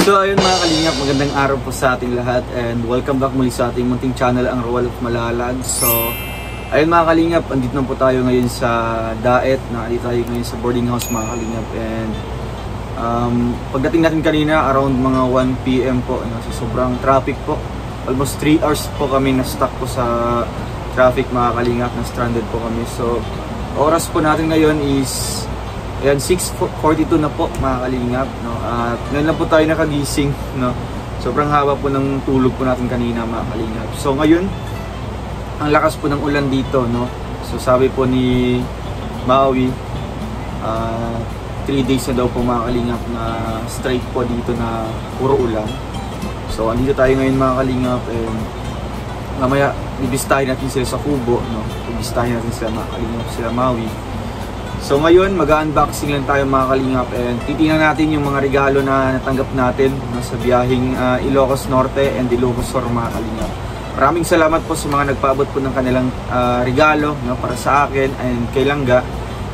So ayun mga kalingap, magandang araw po sa ating lahat and welcome back muli sa ating munting channel, ang Roel of Malalag. So ayun mga kalingap, andito na po tayo ngayon sa Daet, andito tayo ngayon sa boarding house mga kalingap. And pagdating natin kanina around mga 1 PM po, so sobrang traffic po. Almost 3 hours po kami na stuck po sa traffic mga kalingap, na stranded po kami. So oras po natin ngayon is ayan, 6:42 na po mga kalingap, no? At ngayon lang po tayo nakagising, no? Sobrang haba po ng tulog po natin kanina mga kalingap. So ngayon, ang lakas po ng ulan dito, no? So sabi po ni Maui, 3 days na daw po mga kalingap na straight po dito na puro ulan. So andito tayo ngayon mga kalingap, and mamaya bibistahin natin sila sa kubo, no? Bibistahin natin sila mga kalingap, sila Maui. So ngayon, mag-unboxing lang tayo mga kalingap, and titingnan natin yung mga regalo na natanggap natin sa biyaheng Ilocos Norte and Ilocos Sur mga kalingap. Maraming salamat po sa mga nagpaabot po ng kanilang regalo, no, para sa akin and kay Langga.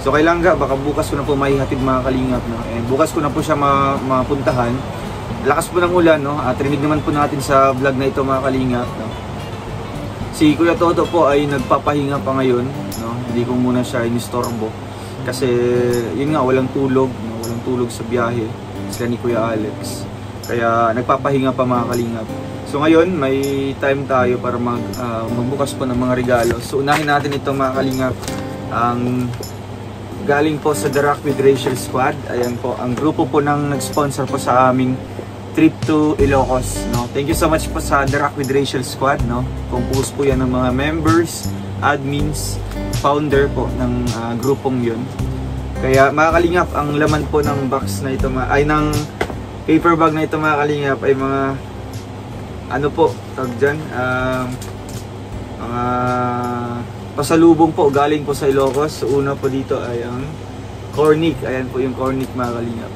So kay Langga, baka bukas ko na po maihatid mga kalingap, no? And bukas ko na po siya mapuntahan. Lakas po ng ulan, no? At rinig naman po natin sa vlog na ito mga kalingap, no? Si Kuya Toto po ay nagpapahinga pa ngayon, no? Hindi ko muna siya inistorbo kasi yun nga, walang tulog, no? Walang tulog sa biyahe sila ni Kuya Alex, kaya nagpapahinga pa mga kalingap. So ngayon may time tayo para magbukas po ng mga regalo. So unahin natin itong mga kalingap, ang galing po sa The Rock with Rachel Squad. Ayan po, ang grupo po ng nag-sponsor po sa aming trip to Ilocos, no? Thank you so much po sa The Rock with Rachel Squad, no? Compose po yan ng mga members, admins, founder po ng grupong yun. Kaya mga kalingap, ang laman po ng box na ito ay ng paper bag na ito mga kalingap ay mga ano po tawag dyan, mga pasalubong po galing po sa Ilocos. So una po dito ay ang cornic. Ayan po yung cornic mga kalingap.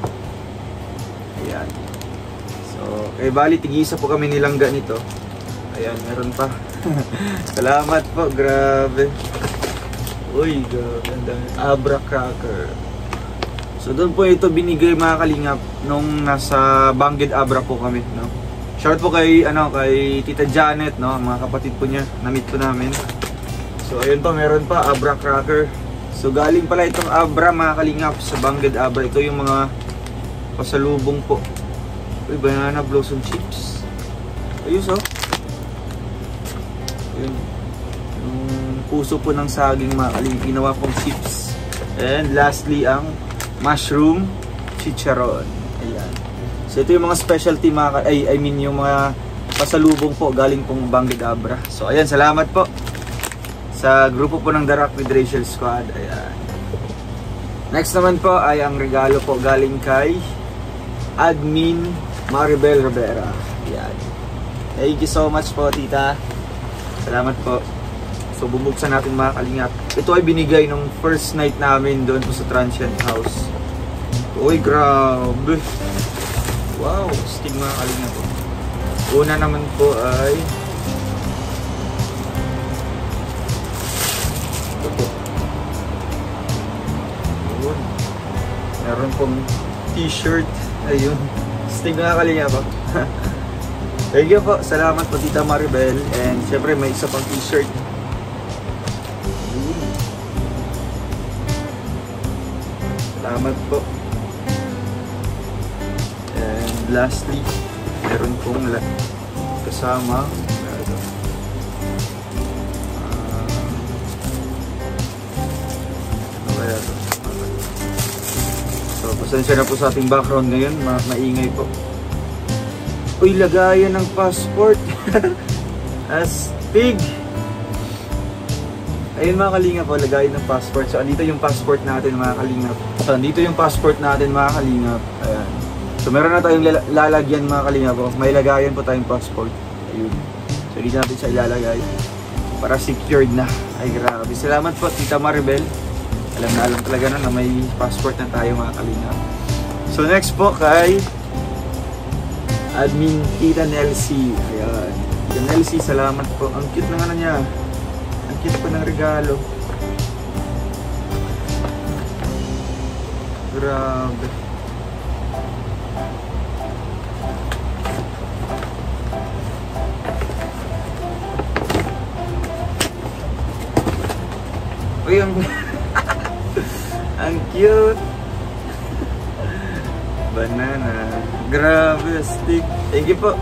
Ayan. So kay bali tig-isa po kami nilangga nito. Ayan, meron pa. Salamat po, grabe. Uy, ganda. Abra cracker. So doon po ito binigay mga kalingap nung nasa Bangged Abra po kami, no? Shout po kay kay Tita Janet, no? Mga kapatid po niya, na-meet po namin. So ayun pa, meron pa Abra cracker. So galing pala itong Abra mga kalingap sa Bangged Abra. Ito yung mga pasalubong po. Uy, banana blossom chips. Ayos oh. Ayun. Puso po ng saging mga kalingap, ginawa pong chips. And lastly ang mushroom chicharon. Ayan. So ito yung mga specialty mga yung mga pasalubong po galing pong Bangged Abra. So ayan, salamat po sa grupo po ng The Rock with Rachel Squad. Ayan. Next naman po ay ang regalo po galing kay Admin Maribel Rivera. Ayan. Thank you so much po, tita. Salamat po. So bubuksan natin mga kalingap. Ito ay binigay nung first night namin doon po sa Transient House. Uy, grabe. Wow, stig mga kalingap po. Una naman po ay ito po. Ayun. Meron pong t-shirt. Ayun. Stig mga kalingap po. Thank you po. Salamat po, Tita Maribel. And syempre may isa pang t-shirt. Salamat po. And lastly, meron pong kasama so pasensya na po sa ating background ngayon, maingay po. Uy, lagayan ng passport. Astig. Ayun mga kalingap po, lagayan ng passport. So andito yung passport natin mga kalingap. So andito yung passport natin mga kalingap. Ayan. So meron na tayong lalagyan mga kalingap po. May lagayan po tayong passport. Ayun. So dito natin siya ilalagay para secured na. Ay grabe. Salamat po, Tita Maribel. Alam na alam talaga na may passport na tayo mga kalingap. So next po kay Admin Tita Nelsie. Ayan. Tita Nelsie, salamat po. Ang cute na nga niya. Ang cute po ng regalo. Grabe. cute. Banana. Grabe, stick. Thank you po.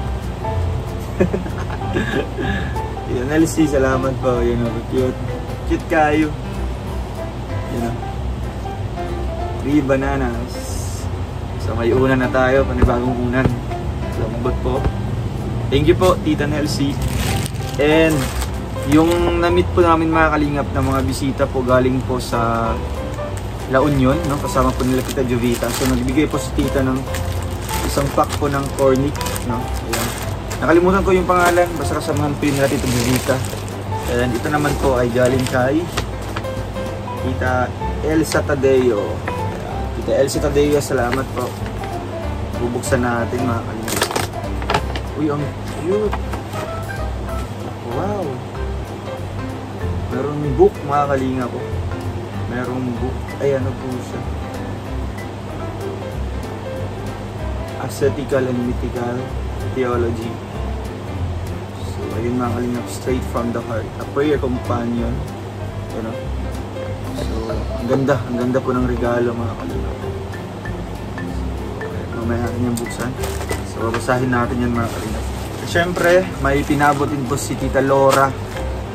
Yan, LC, salamat po. Yun o, cute. Cute kayo. Yun o. 3 bananas. So may unan na tayo, panibagong unan. Lambot po. Thank you po, Tita Nelsie. And yung na-meet po namin mga kalingap na mga bisita po galing po sa La Union, no? Kasama po nila Tita Jovita. So nagbigay po si Tita ng isang pack po ng cornic, no? Ayan. Nakalimutan ko yung pangalan, basta kasamahan po yun nila Tita Jovita. And ito naman po ay galing kay Tita Elsa Tadeo. Tita Elsa Tadeo, salamat po. Bubuksan natin mga kalingap. Uy, ang cute! Wow! Merong book mga kalingap po. Merong book. Ay, ano po siya? Ascetical and Mythical Theology. So, ayun mga kalingap, straight from the heart. A prayer companion. Ano? So, ang ganda po ng regalo mga kalingap. So, mamaya natin yung buksan. So, babasahin natin yan mga kalingap. Siyempre, may pinabot din po si Tita Laura.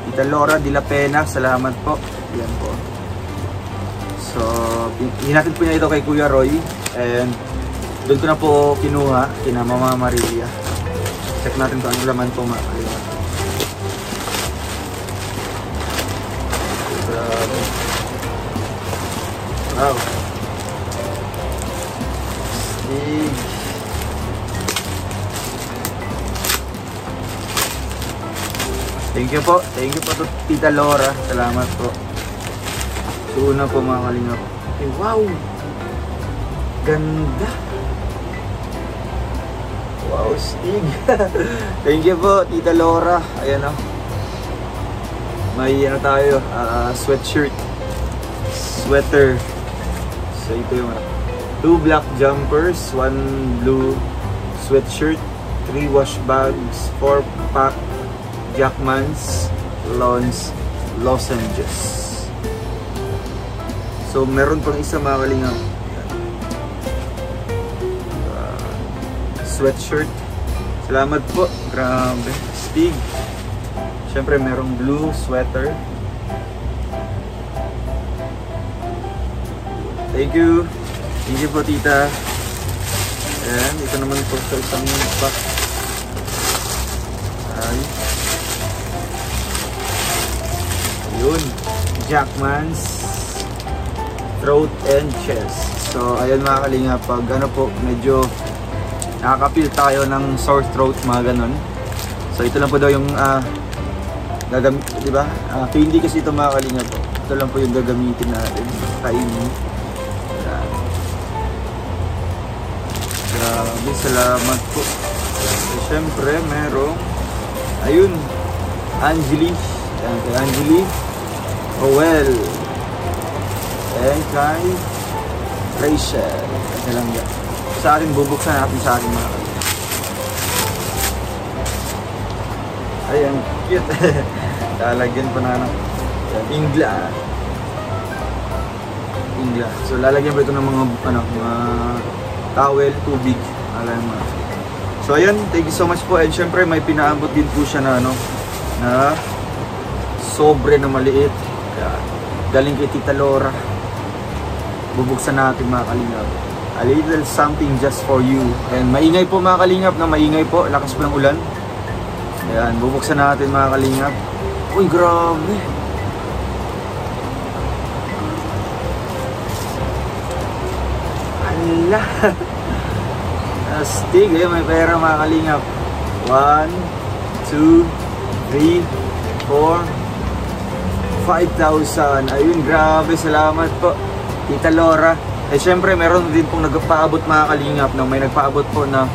Tita Laura de la Pena, salamat po. Yan po. So, hinatid po niya ito kay Kuya Roy. And doon ko na po kinuha kina Mama Maria. Check natin kung anong laman po mga kalingap. Wow. Big. Thank you po to Tita Laura. Salamat po. So, una po mga kalingap. Okay, wow! Ganda! Wow, stig! Thank you po, Tita Laura. Ayan o. May ano tayo, sweatshirt. Sweater. So, ito yung 2 black jumpers, 1 blue sweatshirt, 3 wash bags, 4 pack Jackman's lozenges. So meron pang isa mga kalingap. Sweatshirt. Salamat po. Grabe. Stig. Siyempre merong blue sweater. Thank you. Thank you po tita. And ito naman po sa isang pack. Ay. Yun, Jackman's throat and chest. So ayun mga kalingap, pag ano po medyo nakaka-feel tayo ng sore throat, mga ganon. So ito lang po daw yung gagamit, di ba? Hindi kasi ito mga kalingap po. Ito lang po yung gagamitin natin. Kainin. Grabe, salamat po. So, syempre merong ayun, Angeli. Yan, kay Angeli Rowell and kay Rachel. Ito lang yan. Sa akin, bubuksan natin sa akin mga kalingap. Ayan, cute. Lalagyan pa na ng ingla. So lalagyan pa ito ng mga mga towel, tubig. Alam mo. So ayan, thank you so much po. And syempre may pinaabot din po siya na na sobre na maliit. Galing kay Tita Laura. Bubuksan natin mga kalingap. A little something just for you. And maingay po mga kalingap, na maingay po. Lakas po ng ulan. Ayan, bubuksan natin mga kalingap. Uy, grabe. Ala. Astig. Ayan, may pera mga kalingap. 1, 2, 3, 4, 5,000. Ayun, grabe. Salamat po, Tita Laura. Eh, syempre, meron din pong nagpaabot mga kalingap. No? May nagpaabot po na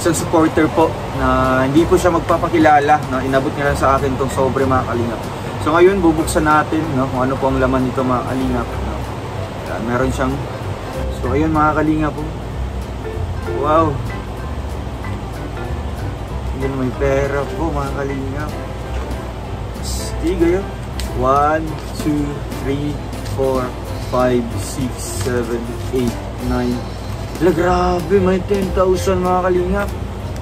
isang supporter po na hindi po siya magpapakilala. No? Inabot niya lang sa akin itong sobre mga kalingap. So, ngayon, bubuksan natin kung ano po ang laman nito mga kalingap. No? Yan, meron siyang... So, ayun mga kalingap po. Wow! Yan, may pera po mga kalingap. Stiga yun. 1, 2, 3, 4, 5, 6, 7, 8, 9. Wala, grabe, may 10,000 mga kalingap.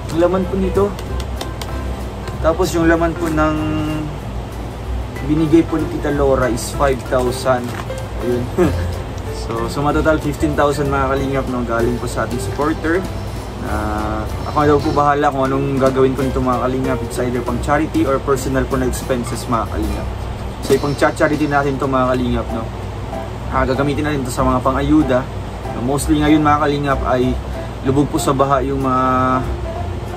Ang laman po nito. Tapos yung laman po ng binigay po ni Tita Laura is 5,000. Ayun. So matotal 15,000 mga kalingap, no, galing po sa ating supporter. Ako daw po bahala kung anong gagawin ko nito mga kalingap. It's either pang charity or personal po na expenses mga kalingap. So ipang charity natin to mga kalingap, no. Gagamitin natin to sa mga pang-ayuda. Mostly ngayon mga kalingap ay lubog po sa baha yung mga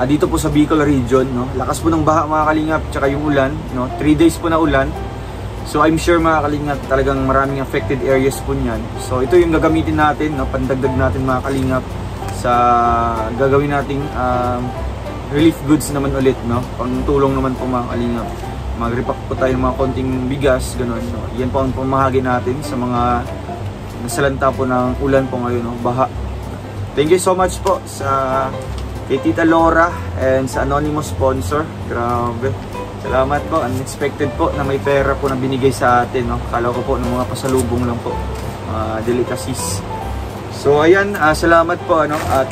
dito po sa Bicol region, no. Lakas po ng baha mga kalingap, tsaka yung ulan, no. 3 days po na ulan. So I'm sure mga kalingap talagang maraming affected areas po niyan. So ito yung gagamitin natin, no, pandagdag natin mga kalingap sa gagawin nating relief goods naman ulit, no. Pangtulong naman po mga kalingap. Mag-repack po tayo ng mga konting bigas, gano'n, no. Yan po ang pamahagi natin sa mga nasalanta po ng ulan po ngayon, no, baha. Thank you so much po sa kay Tita Laura and sa anonymous sponsor. Grabe. Salamat po. Unexpected po na may pera po na binigay sa atin, no. Kala ko po ng mga pasalubong lang po. Delicacies. So ayan, salamat po, ano. At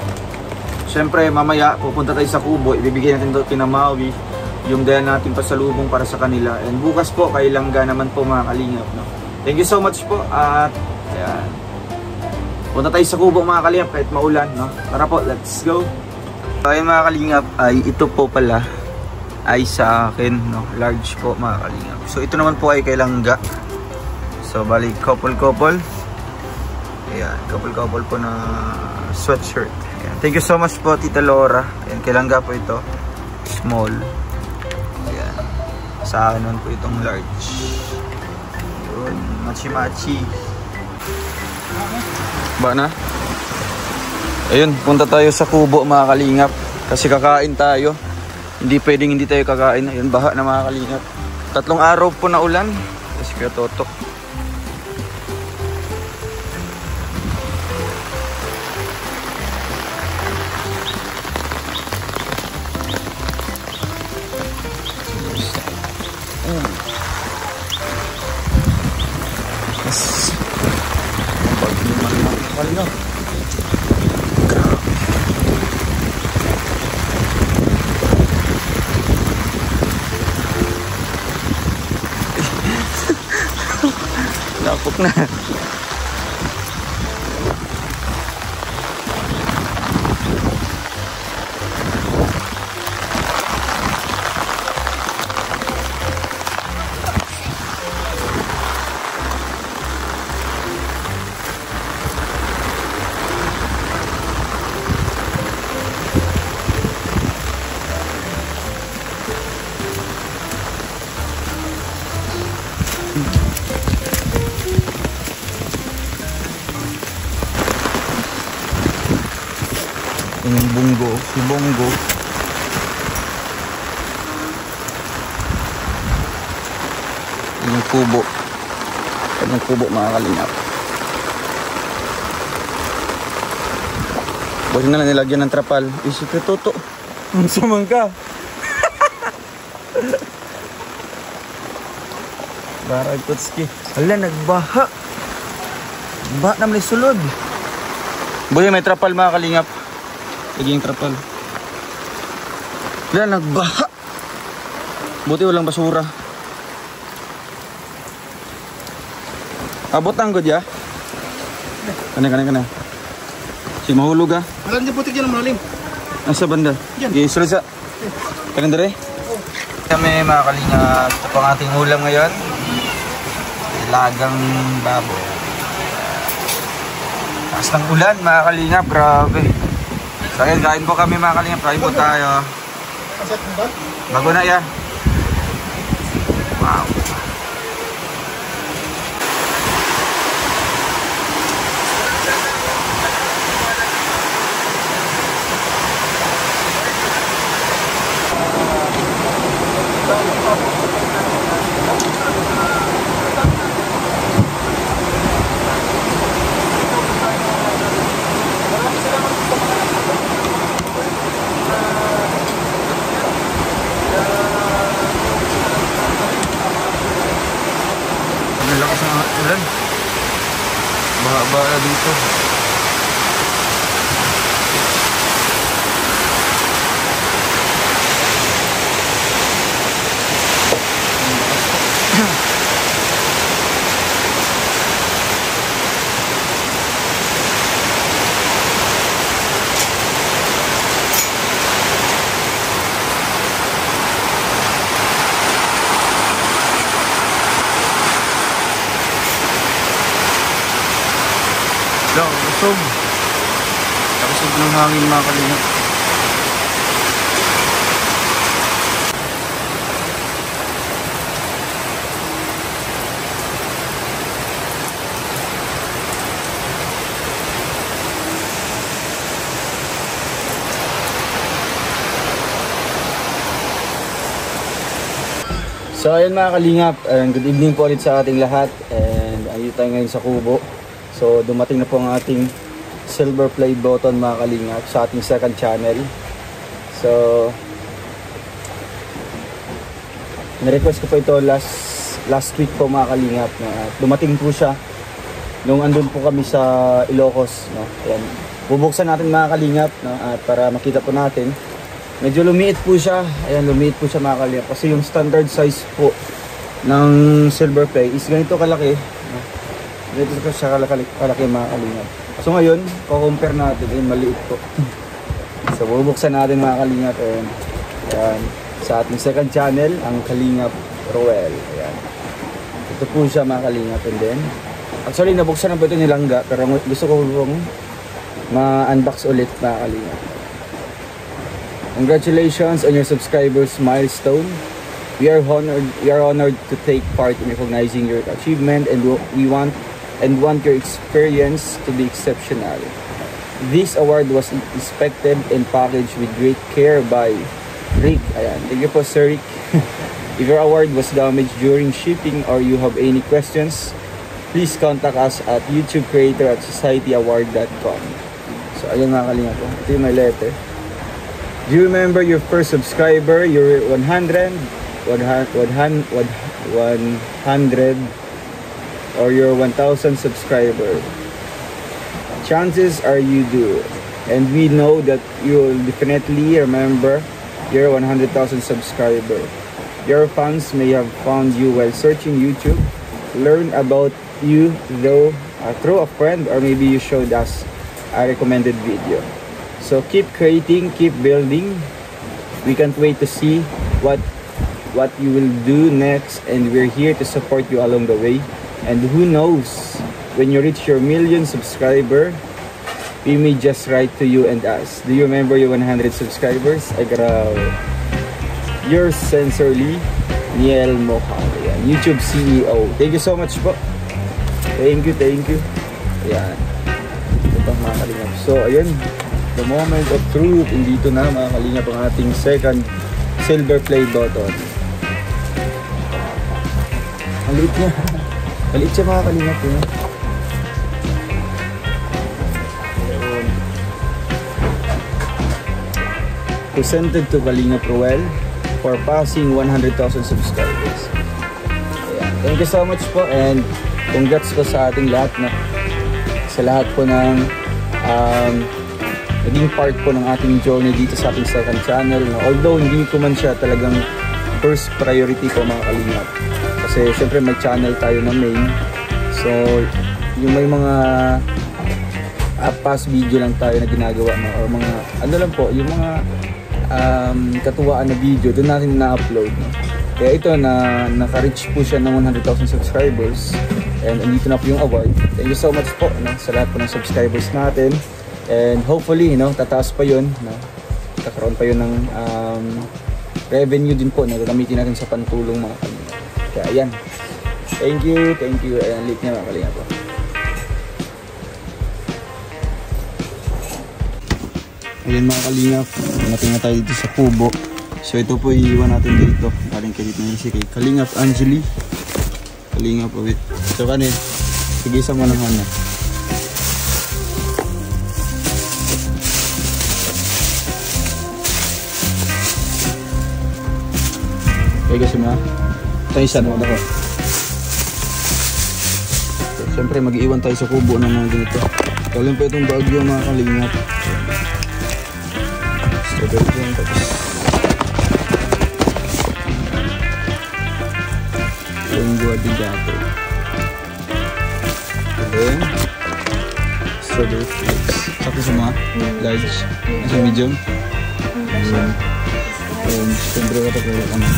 syempre mamaya pupunta tayo sa Kubo. Ibibigay natin ito kina Maui, yung dala natin pasalubong para sa kanila. And bukas po kay Langga naman po mga kalingap, no. Thank you so much po. At ayan, punta tayo sa Kubo mga kalingap kahit maulan, no. Tara po, let's go. So ayun mga kalingap, ay ito po pala ay sa akin, no, large po mga kalingap. So ito naman po ay kay Langga. So bali couple ayan, couple po na sweatshirt. Ayan. Thank you so much po Tita Laura. Ayan, kay Langga po ito, small. Ayan, sa akin naman po itong large. Yun, machi ba na? Ayun, punta tayo sa Kubo mga kalingap kasi kakain tayo. Hindi pwedeng hindi tayo kakain. Ayun, baha na mga kalingap. 3 araw po na ulan. Kasi kaya totok. Yes. Pag-liman na kalingap. Lapok na. Yung Bungo, si Bongo. Yung Kubo. Yung Kubo mga kalingap. Buti na lang nilagyan ng trapal. Isip na toto. Ang sumang ka. Barag kutski. Hala, nagbaha. Baha na may sulod. Buti may trapal mga kalingap. Naging trapal. Wala, nagbaha. Buti walang basura. Abot ang god ya. Kana. Sige, mahulog ha. Wala hindi putik yan ang malalim. Nasa banda? Yan. Isulod sa. Kanang dere? Kami mga kalingap. Ito pang ating ulam ngayon. Lagang baboy. Taas ng ulan mga kalingap. Grabe. So ayun, kain po kami mga kalingap. Kain po tayo. Bago na yan. Wow. bala dito. Lusog. Lusog ng hangin mga kalingap. So ayun mga kalingap, and good evening po ulit sa ating lahat, and ayun tayo ngayon sa Kubo. So dumating na po ang ating silver play button mga kalingap sa ating second channel. So na-request ko po ito last week po mga kalingap, at dumating po siya nung andun po kami sa Ilocos, no? Ayan. Bubuksan natin mga kalingap, no? At para makita po natin. Medyo lumiit po siya. Ayan, lumiit po siya mga kalingap. Kasi yung standard size po ng silver play is ganito kalaki. Ganito po siya kalaki mga kalingap. So ngayon, kukumpare natin. Ayan, maliit po. So bubuksan natin mga kalingap. Ayan, sa ating second channel, ang Kalingap Roel. Ayan. Ito po siya mga kalingap. And then, actually nabuksan na ba ito nilangga. Pero gusto ko pong ma-unbox ulit mga kalingap. Congratulations on your subscribers milestone. We are honored to take part in recognizing your achievement, and we want your experience to be exceptional. This award was inspected and packaged with great care by Rick. Ayan. Thank you po Sir Rick. If your award was damaged during shipping or you have any questions, please contact us at youtubecreator@societyaward.com. So ayun mga kalingap po. Ito yung my letter. Do you remember your first subscriber, your 100, or your 1,000 subscriber? Chances are you do, and we know that you will definitely remember your 100,000 subscriber. Your fans may have found you while searching YouTube, learn about you through a friend, or maybe you showed us a recommended video. So keep creating, keep building. We can't wait to see what you will do next, and we're here to support you along the way. And who knows, when you reach your million subscriber, we may just write to you and us. Do you remember your 100 subscribers? Ay grabe. Yours sincerely, Niel Moha, YouTube CEO. Thank you so much po. Thank you. Ayan. Ito pang mga kalingap. So ayun, the moment of truth, dito na mga kalingap ang ating second silver play button. Ang liit niya. Maliit siya mga kalingap. Presented to Kalingap Roel for passing 100,000 subscribers. Ayan. Thank you so much po, and congrats po sa ating lahat, no? Sa lahat po ng naging part po ng ating journey dito sa ating second channel, no? Although hindi ko man siya talagang first priority po mga kalingap, kasi syempre may channel tayo na main. So yung may mga past video lang tayo na ginagawa, no? Or mga ano lang po, yung mga katuwaan na video doon natin na-upload, no? Kaya ito na naka-reach po siya ng 100,000 subscribers, and andito na po yung award. Thank you so much po, no? Sa lahat po ng subscribers natin. And hopefully, no, tataas pa yun, no? Kakaroon pa yun ng revenue din po na gagamitin natin sa pantulong mga kalingap. Kaya ayan, thank you. Ayan, late niya mga kalingap po. Ayan mga kalingap, nating na tayo dito sa Kubo. So ito po iiwan natin dito. Galing ka dito na si kay Kalingap Angeli. Kalingap po. So kanil, sige sa mo naman na. Okay guys, tayo isa naman ako. Siyempre mag-iwan tayo sa kubo ng mga ganito. Galing pa itong bagyo mga kalingap. So ganito yan, tapos lengua di gato. And then strawberry flakes. Sakto sa mga large. Sa medium. And siyempre ito ko ano.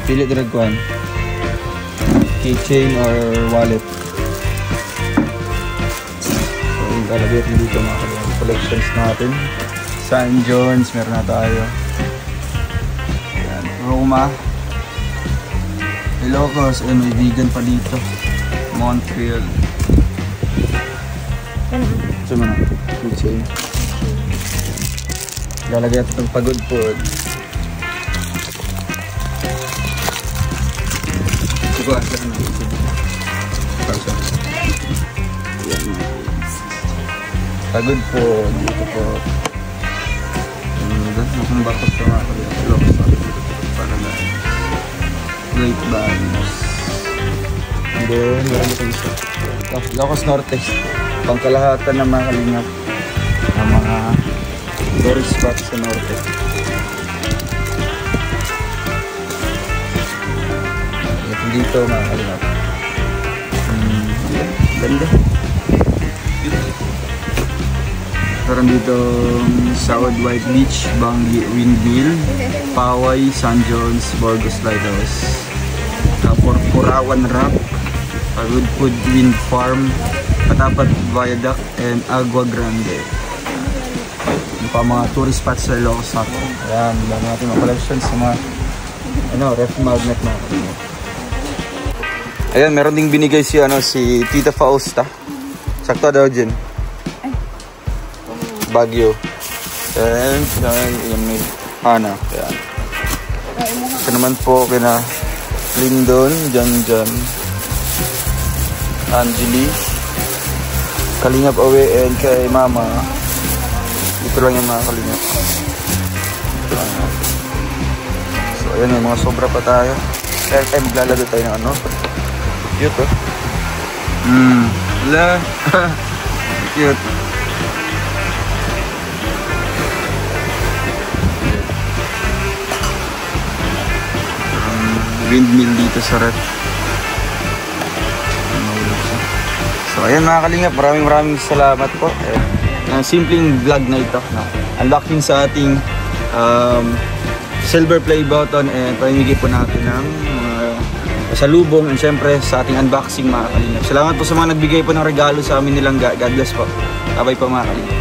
Pili direct ko keychain or wallet. So yung kalagay natin dito mga collections natin. San John's meron na tayo. Ayan, Roma, Ilocos, and may vegan pa dito. Montreal. Ito mo na, keychain. Lalagay natin itong pagod food. Pagod po dito po. Ang bakot sa mga kalocos para na great values. And then meron ito isa Ilocos Norte, pangkalahatan ng mga kalingap ng mga tourist spots sa Norte. Dito mga kalingap. Ganda. Meron dito South White Beach, Bangi, Windmill, Paway, San John's, Burgos Lighthouse, Purawan Rock, Woodfood Wind Farm, Patapat Viaduct, and Agua Grande. Yung pa mga tourist spots sa Ilocos Norte. Ayan, dami natin mga collections sa mga ref magnet na. Ayan, meron ding binigay si Tita Fausta. Sakto daw dyan. Baguio. And yan may Hana. Ayan. Ito naman po kina Lindon, Jan, Angeli, Kalingap Awe, and kay Mama. Ito lang yung mga Kalingap. Ito lang yan. So ayan, may mga sobra pa tayo. Kaya maglalaro tayo ng cute oh. Wala. Cute. Windmill dito sa ref. So ayan mga kalingap, maraming salamat po. Simpleng vlog na ito. Unlocking sa ating silver play button and pamimigay po natin ng salubong and syempre sa ating unboxing mga kalingap. Salamat po sa mga nagbigay po ng regalo sa amin nilang. God bless po. Bye-bye po mga kalingap.